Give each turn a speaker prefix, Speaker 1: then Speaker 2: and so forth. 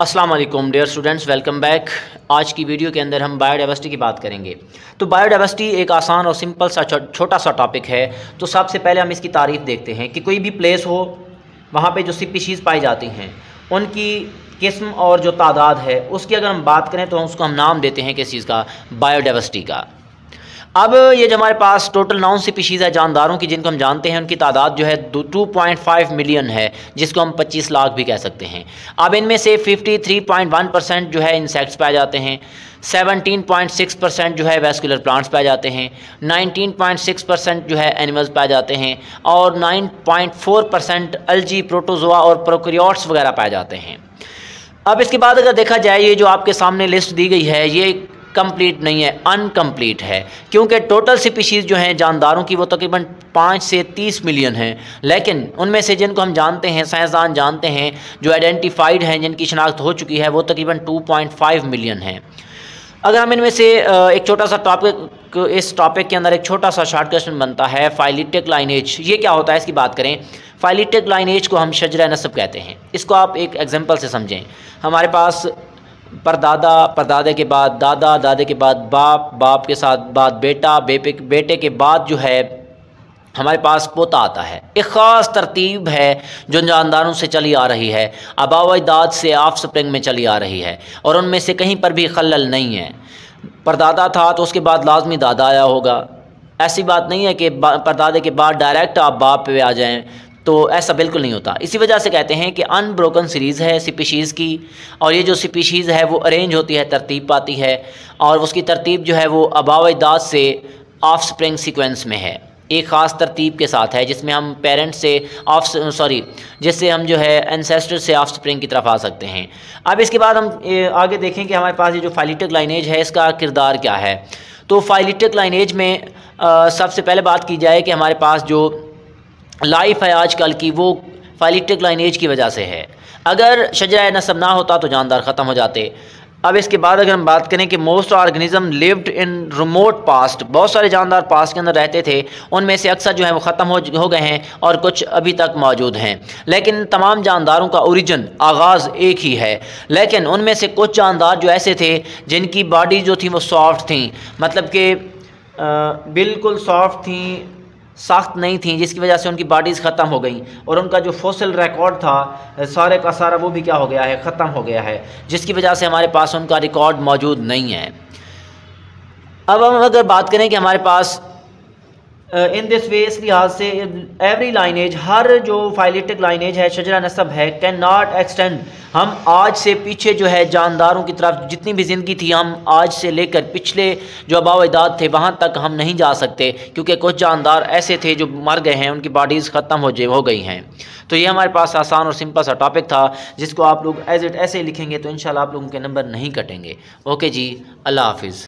Speaker 1: अस्सलाम वालेकुम dear students, welcome back. आज की वीडियो के अंदर हम बायोडाइवर्सिटी की बात करेंगे। तो बायोडाइवर्सिटी एक आसान और सिंपल सा छोटा सा टॉपिक है। तो सबसे पहले हम इसकी तारीफ़ देखते हैं कि कोई भी प्लेस हो, वहाँ पे जो स्पीशीज़ पाई जाती हैं उनकी किस्म और जो तादाद है उसकी अगर हम बात करें तो उसको हम नाम देते हैं किस चीज़ का, बायोडाइवर्सिटी का। अब ये जो हमारे पास टोटल 9 स्पीशीज़ है जानदारों की, जिनको हम जानते हैं, उनकी तादाद जो है 2.5 मिलियन है, जिसको हम 25 लाख भी कह सकते हैं। अब इनमें से 53.1% जो है इंसेक्ट्स पाए जाते हैं, 17.6% जो है वेस्कुलर प्लांट्स पाए जाते हैं, 19.6% जो है एनिमल्स पाए जाते हैं और 9.4% अल्जी, प्रोटोजोआ और प्रोकैरियोट्स वगैरह पाए जाते हैं। अब इसके बाद अगर देखा जाए, ये जो आपके सामने लिस्ट दी गई है ये कंप्लीट नहीं है, अनकम्प्लीट है, क्योंकि टोटल स्पीशीज़ जो हैं जानदारों की वो तकरीबन 5 से 30 मिलियन हैं। लेकिन उनमें से जिनको हम जानते हैं, साइंसदान जानते हैं, जो आइडेंटिफाइड हैं, जिनकी शनाख्त हो चुकी है, वो तकरीबन 2.5 मिलियन हैं। अगर हम इनमें से एक छोटा सा टॉपिक, इस टॉपिक के अंदर एक छोटा सा शॉर्ट क्वेश्चन बनता है, फाइलिटिक लाइनेज, ये क्या होता है इसकी बात करें। फाइलिटिक लाइनेज को हम शजरा नस्ब कहते हैं। इसको आप एक एग्जांपल से समझें। हमारे पास परदादा, परदादे के बाद दादा, दादे के बाद बाप, बाप के साथ बाद बेटा, बेटे के बाद जो है हमारे पास पोता आता है। एक ख़ास तरतीब है जो जानदारों से चली आ रही है, आबा अजदाद से ऑफ स्प्रिंग में चली आ रही है, और उनमें से कहीं पर भी खलल नहीं है। परदादा था तो उसके बाद लाजमी दादा आया होगा। ऐसी बात नहीं है कि परदादे के बाद डायरेक्ट आप बाप पे आ जाएं, तो ऐसा बिल्कुल नहीं होता। इसी वजह से कहते हैं कि अनब्रोकन सीरीज़ है स्पीशीज़ की, और ये जो स्पीशीज़ है वो अरेंज होती है, तरतीब पाती है, और उसकी तरतीब जो है वो आबा अजदाद से ऑफ स्प्रिंग सीक्वेंस में है, एक ख़ास तरतीब के साथ है, जिसमें हम पेरेंट्स से जिससे हम जो है एंसेस्टर से ऑफ स्प्रिंग की तरफ आ सकते हैं। अब इसके बाद हम आगे देखें कि हमारे पास ये जो फाइलिटिक लाइनेज है इसका किरदार क्या है। तो फाइलिटिक लाइनेज में सबसे पहले बात की जाए कि हमारे पास जो लाइफ है आजकल की, वो फाइलिटिक लाइनेज की वजह से है। अगर शजरा नस्ब ना होता तो जानदार ख़त्म हो जाते। अब इसके बाद अगर हम बात करें कि most organism lived in remote past, बहुत सारे जानदार पास्ट के अंदर रहते थे, उनमें से अक्सर जो है वो ख़त्म हो गए हैं और कुछ अभी तक मौजूद हैं। लेकिन तमाम जानदारों का ओरिजिन, आगाज़ एक ही है। लेकिन उनमें से कुछ जानदार जो ऐसे थे जिनकी बॉडी जो थी वो सॉफ्ट थी, मतलब कि बिल्कुल सॉफ्ट थी, सख्त नहीं थी, जिसकी वजह से उनकी बॉडीज़ ख़त्म हो गई, और उनका जो फॉसिल रिकॉर्ड था सारे का सारा वो भी क्या हो गया है, ख़त्म हो गया है, जिसकी वजह से हमारे पास उनका रिकॉर्ड मौजूद नहीं है। अब हम अगर बात करें कि हमारे पास इन दिस वे, इस लिहाज से एवरी लाइनेज, हर जो फाइलिटिक लाइनेज है, शजरा नस्ब है, कैन नॉट एक्सटेंड। हम आज से पीछे जो है जानदारों की तरफ जितनी भी ज़िंदगी थी, हम आज से लेकर पिछले जो आबा अजदाद थे वहाँ तक हम नहीं जा सकते, क्योंकि कुछ जानदार ऐसे थे जो मर गए हैं, उनकी बॉडीज़ ख़त्म हो गई हैं। तो ये हमारे पास आसान और सिंपल सा टॉपिक था, जिसको आप लोग एज इट ऐसे लिखेंगे तो इंशाल्लाह आप लोगों के नंबर नहीं कटेंगे। ओके जी, अल्लाह हाफिज़।